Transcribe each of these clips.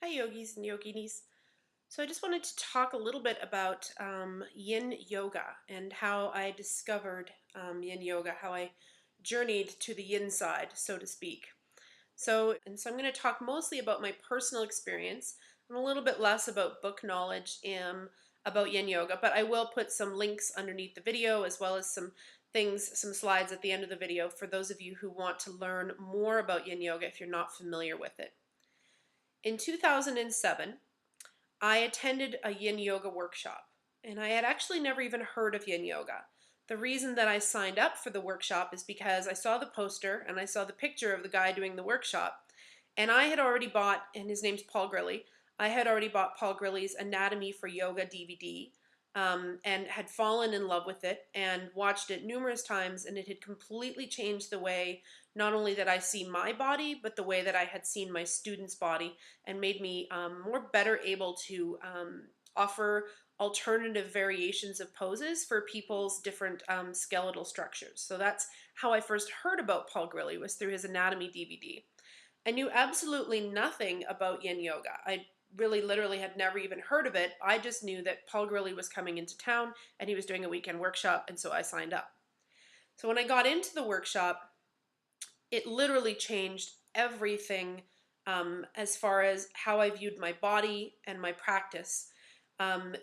Hi, yogis and yoginis. So, I just wanted to talk a little bit about yin yoga and how I discovered yin yoga, how I journeyed to the yin side, so to speak. So I'm going to talk mostly about my personal experience and a little bit less about book knowledge about yin yoga, but I will put some links underneath the video as well as some slides at the end of the video for those of you who want to learn more about yin yoga if you're not familiar with it. In 2007, I attended a yin yoga workshop, and I had actually never even heard of yin yoga. The reason that I signed up for the workshop is because I saw the poster and I saw the picture of the guy doing the workshop, and I had already bought, and his name's Paul Grilly, I had already bought Paul Grilly's Anatomy for Yoga DVD, and had fallen in love with it and watched it numerous times, and it had completely changed the way not only that I see my body, but the way that I had seen my students' body, and made me more better able to offer alternative variations of poses for people's different skeletal structures. So that's how I first heard about Paul Grilly, was through his anatomy DVD. I knew absolutely nothing about yin yoga. I really literally had never even heard of it. I just knew that Paul Grilly was coming into town and he was doing a weekend workshop, and so I signed up. So when I got into the workshop, it literally changed everything as far as how I viewed my body and my practice.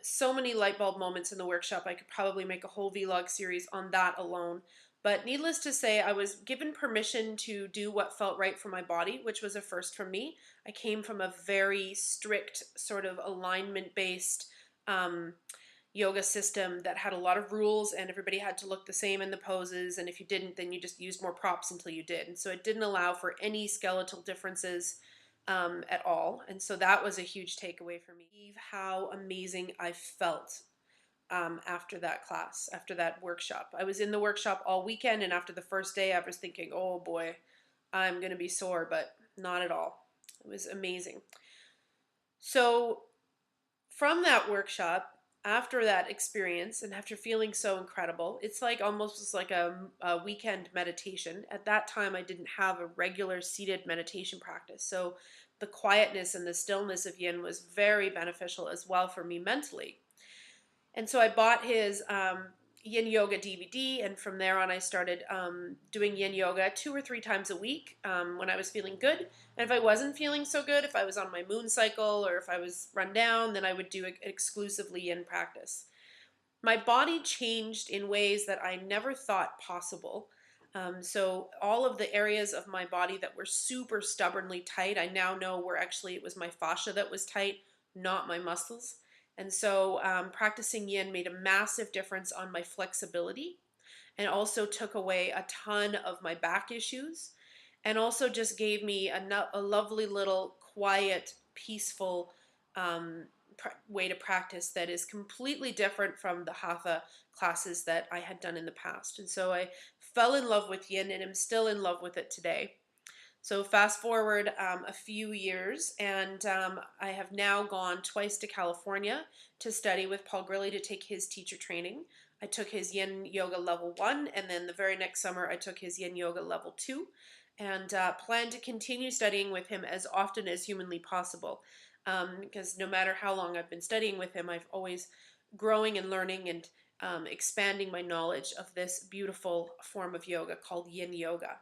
So many light bulb moments in the workshop. I could probably make a whole vlog series on that alone. But needless to say, I was given permission to do what felt right for my body, which was a first for me. I came from a very strict sort of alignment based yoga system that had a lot of rules, and everybody had to look the same in the poses, and if you didn't, then you just used more props until you did. And so it didn't allow for any skeletal differences at all. And so that was a huge takeaway for me. How amazing I felt after that class, after that workshop. I was in the workshop all weekend, and after the first day, I was thinking, oh boy, I'm going to be sore, but not at all. It was amazing. So from that workshop, after that experience and after feeling so incredible, it's like almost like a weekend meditation. At that time, I didn't have a regular seated meditation practice. So the quietness and the stillness of yin was very beneficial as well for me mentally. And so I bought his yin yoga DVD, and from there on, I started doing yin yoga 2 or 3 times a week when I was feeling good. And if I wasn't feeling so good, if I was on my moon cycle or if I was run down, then I would do it exclusively yin practice. My body changed in ways that I never thought possible. So all of the areas of my body that were super stubbornly tight, I now know were actually, it was my fascia that was tight, not my muscles. And so practicing yin made a massive difference on my flexibility, and also took away a ton of my back issues, and also just gave me a lovely little quiet, peaceful way to practice that is completely different from the hatha classes that I had done in the past. And so I fell in love with yin and am still in love with it today. So fast forward a few years, and I have now gone twice to California to study with Paul Grilly to take his teacher training. I took his Yin Yoga Level 1, and then the very next summer I took his Yin Yoga Level 2, and plan to continue studying with him as often as humanly possible. Because no matter how long I've been studying with him, I've always growing and learning and expanding my knowledge of this beautiful form of yoga called Yin Yoga.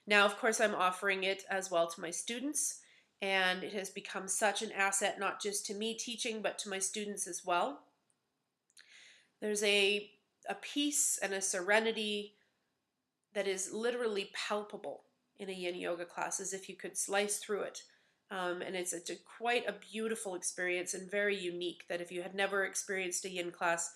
Now, of course, I'm offering it as well to my students, and it has become such an asset, not just to me teaching, but to my students as well. There's a peace and a serenity that is literally palpable in a yin yoga class, as if you could slice through it. And it's quite a beautiful experience and very unique, that if you had never experienced a yin class,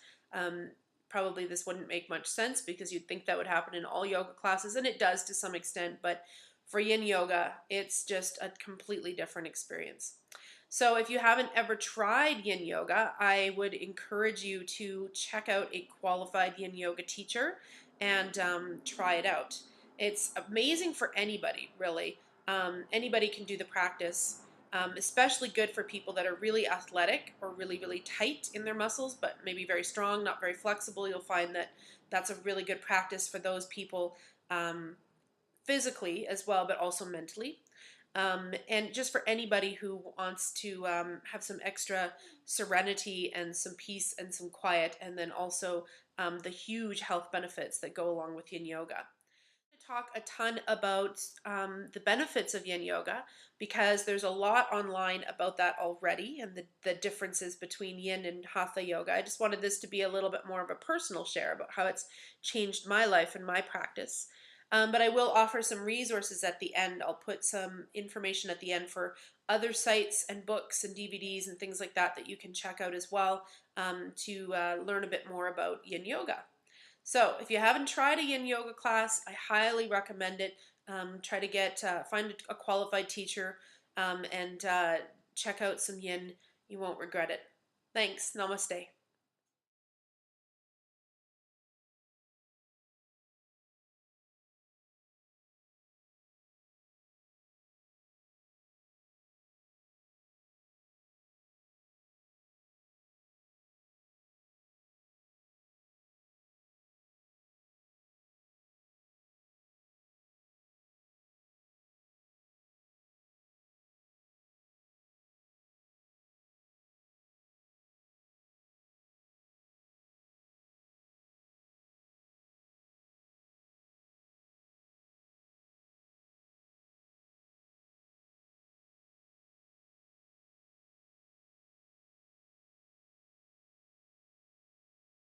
probably this wouldn't make much sense, because you'd think that would happen in all yoga classes, and it does to some extent, but for yin yoga, it's just a completely different experience. So if you haven't ever tried yin yoga, I would encourage you to check out a qualified yin yoga teacher and try it out. It's amazing for anybody, really. Anybody can do the practice. Especially good for people that are really athletic or really, really tight in their muscles, but maybe very strong, not very flexible. You'll find that that's a really good practice for those people physically as well, but also mentally. and just for anybody who wants to have some extra serenity and some peace and some quiet, and then also the huge health benefits that go along with yin yoga. Talk a ton about the benefits of yin yoga because there's a lot online about that already and the differences between yin and hatha yoga. I just wanted this to be a little bit more of a personal share about how it's changed my life and my practice. But I will offer some resources at the end. I'll put some information at the end for other sites and books and DVDs and things like that that you can check out as well to learn a bit more about yin yoga. So if you haven't tried a yin yoga class, I highly recommend it. Try to find a qualified teacher and check out some yin. You won't regret it. Thanks. Namaste.